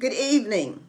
Good evening.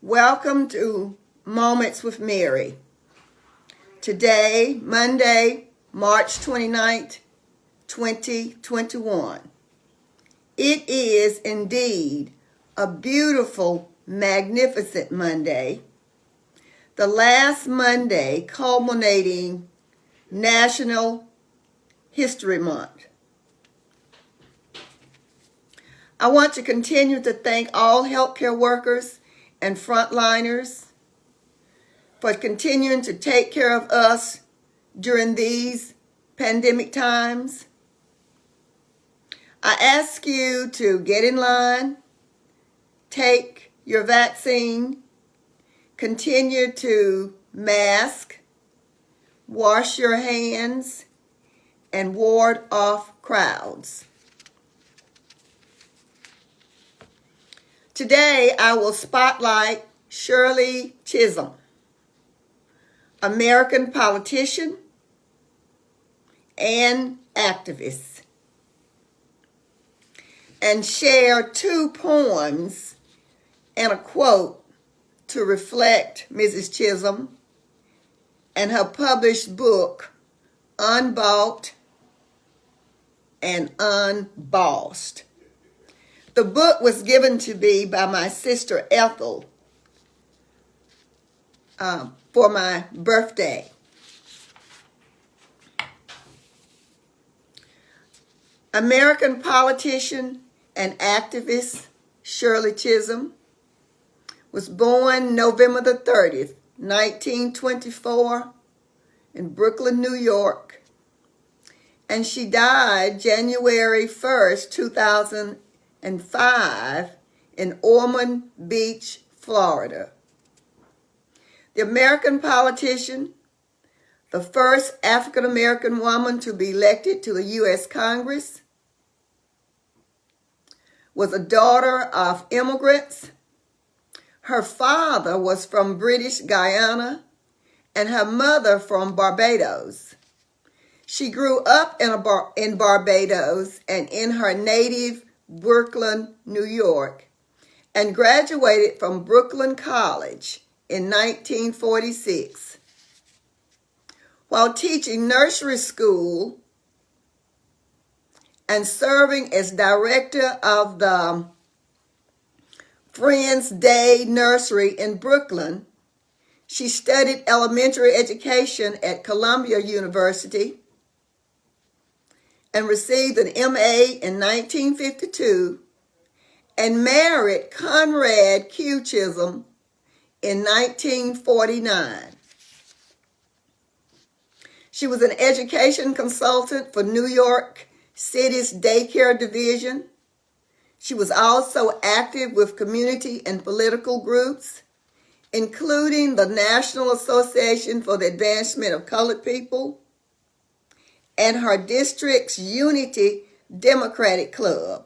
Welcome to Moments with Mary. Today, Monday, March 29th, 2021. It is indeed a beautiful, magnificent Monday, the last Monday culminating National History Month. I want to continue to thank all healthcare workers and frontliners for continuing to take care of us during these pandemic times. I ask you to get in line, take your vaccine, continue to mask, wash your hands, and ward off crowds. Today, I will spotlight Shirley Chisholm, American politician and activist, and share two poems and a quote to reflect Mrs. Chisholm and her published book, Unbought and Unbossed. The book was given to me by my sister Ethel for my birthday. American politician and activist Shirley Chisholm was born November the 30th, 1924 in Brooklyn, New York, and she died January 1st, 2005 in Ormond Beach, Florida. The American politician, the first African-American woman to be elected to the U.S. Congress, was a daughter of immigrants. Her father was from British Guyana and her mother from Barbados. She grew up in Barbados and in her native Brooklyn, New York, and graduated from Brooklyn College in 1946. While teaching nursery school and serving as director of the Friends Day Nursery in Brooklyn, she studied elementary education at Columbia University and received an MA in 1952 and married Conrad Q. Chisholm in 1949. She was an education consultant for New York City's daycare division. She was also active with community and political groups, including the National Association for the Advancement of Colored People and her district's Unity Democratic Club.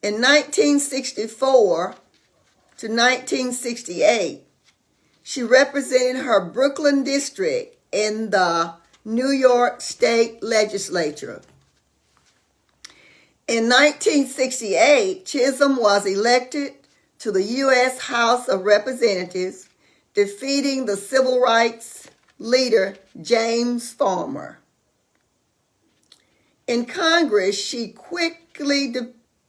In 1964 to 1968, she represented her Brooklyn district in the New York State Legislature. In 1968, Chisholm was elected to the U.S. House of Representatives, defeating the civil rights leader James Farmer. In Congress, she quickly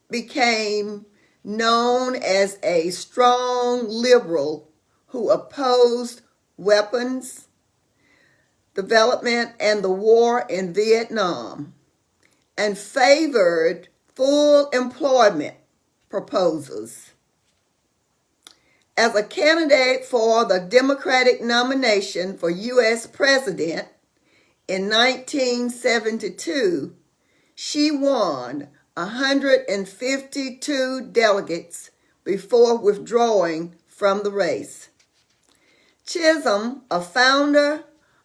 became known as a strong liberal who opposed weapons development and the war in Vietnam and favored full employment proposals. As a candidate for the Democratic nomination for U.S. President in 1972, she won 152 delegates before withdrawing from the race. Chisholm, a founder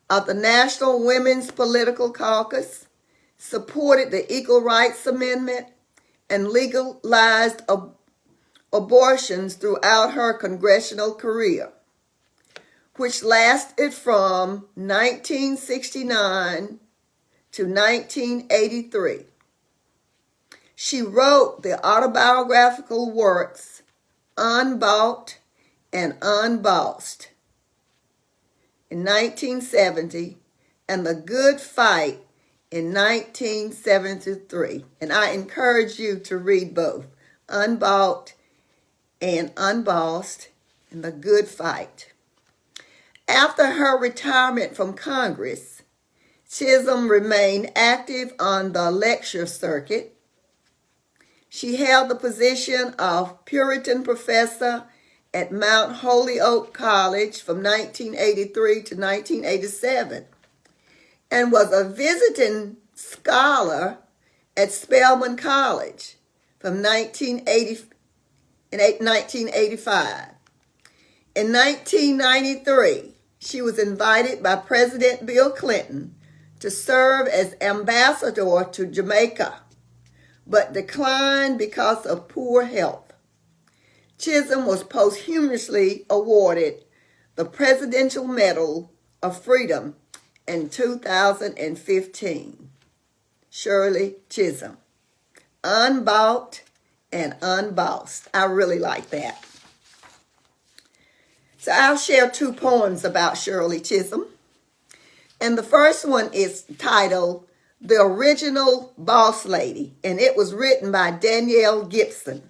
of the National Women's Political Caucus, supported the Equal Rights Amendment and legalized abortions throughout her congressional career, which lasted from 1969 to 1983. She wrote the autobiographical works Unbought and Unbossed in 1970 and The Good Fight in 1973. And I encourage you to read both, Unbought and Unbossed and The Good Fight. After her retirement from Congress, Chisholm remained active on the lecture circuit. She held the position of Puritan professor at Mount Holyoke College from 1983 to 1987 and was a visiting scholar at Spelman College from 1985. In 1993, she was invited by President Bill Clinton to serve as ambassador to Jamaica, but declined because of poor health. Chisholm was posthumously awarded the Presidential Medal of Freedom in 2015. Shirley Chisholm, Unbought and Unbossed. I really like that. So I'll share two poems about Shirley Chisholm. And the first one is titled The Original Boss Lady, and it was written by Danielle Gibson.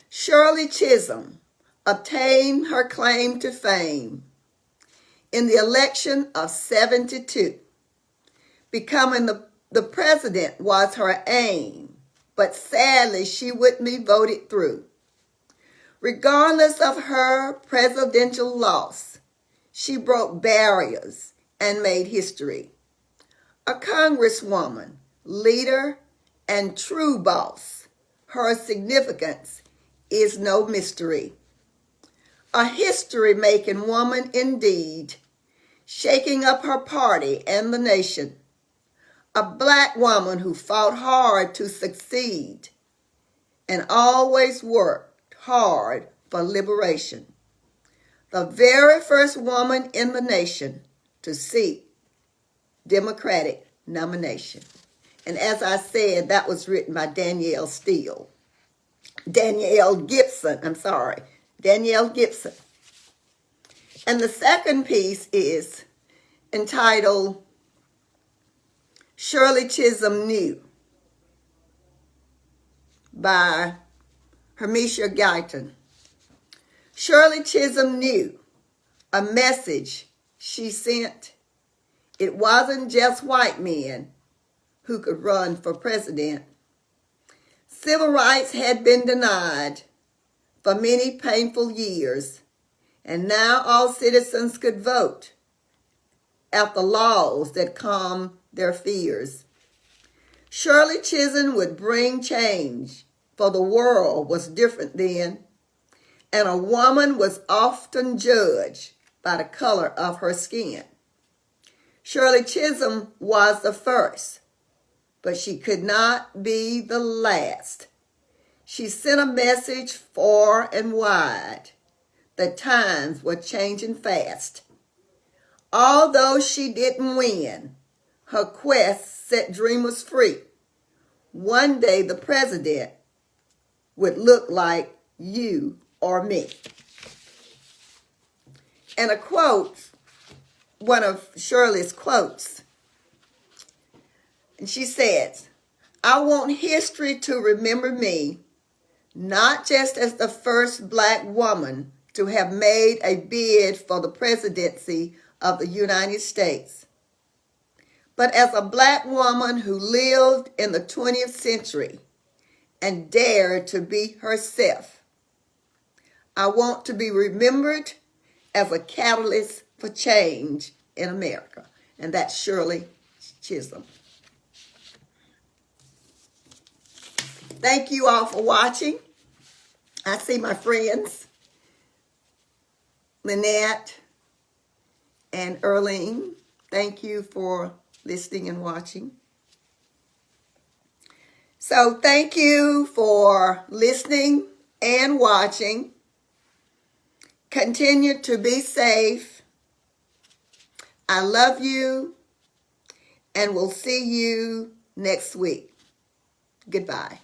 Shirley Chisholm obtained her claim to fame in the election of 72. Becoming the president was her aim, but sadly she wouldn't be voted through. Regardless of her presidential loss, she broke barriers and made history. A congresswoman, leader, and true boss, her significance is no mystery. A history-making woman indeed, shaking up her party and the nation. A black woman who fought hard to succeed and always worked hard for liberation. The very first woman in the nation to seek Democratic nomination. And as I said, that was written by Danielle Gibson. And the second piece is entitled Shirley Chisholm Knew by Hermesia Guyton. Shirley Chisholm knew a message she sent. It wasn't just white men who could run for president. Civil rights had been denied for many painful years, and now all citizens could vote after laws that calmed their fears. Shirley Chisholm would bring change, for the world was different then, and a woman was often judged by the color of her skin. Shirley Chisholm was the first, but she could not be the last. She sent a message far and wide. The times were changing fast. Although she didn't win, her quest set dreamers free. One day the president would look like you or me. And a quote, one of Shirley's quotes, and she says, I want history to remember me, not just as the first black woman to have made a bid for the presidency of the United States, but as a black woman who lived in the 20th century and dared to be herself. I want to be remembered as a catalyst for change in America. And that's Shirley Chisholm. Thank you all for watching. I see my friends, Lynette and Erlene. Thank you for listening and watching. So thank you for listening and watching. Continue to be safe. I love you, and we'll see you next week. Goodbye.